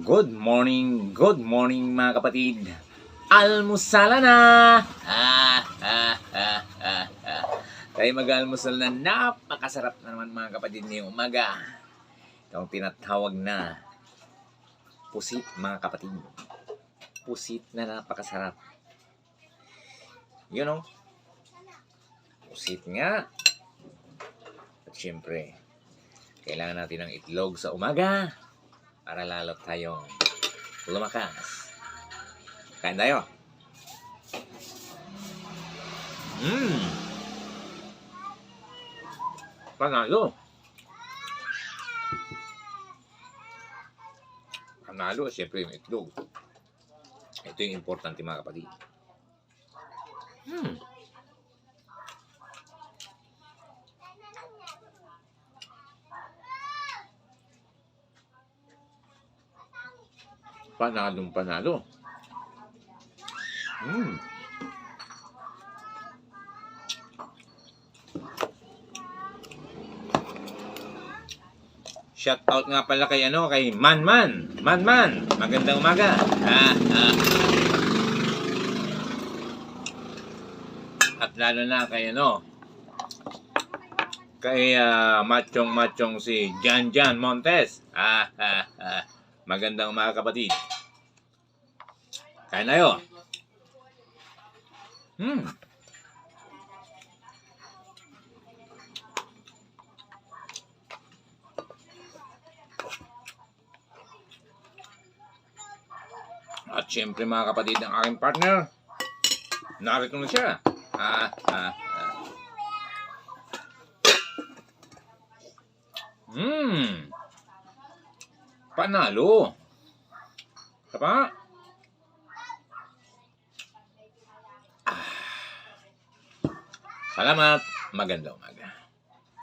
Good morning mga kapatid. Almusala na! Tayo mag-almusal na napakasarap na naman mga kapatid ngayong umaga. Ito ang tinatawag na pusit mga kapatid. Pusit na napakasarap. You know, pusit nga. At syempre, kailangan natin ng itlog sa umaga para lalo tayong lumakas. Kain tayo. Panalo. Panalo, siyempre yung itlog. Ito yung importante mga kapatid. Panalong panalo. Shout out nga pala kay Manman. Manman, magandang umaga. At lalo na kay machong si Jan Montes. Magandang umaga kapatid. Kain tayo. At syempre mga kapatid, ang aking partner, narito na siya. Panalo. Tapa? Salamat. Magandang umaga.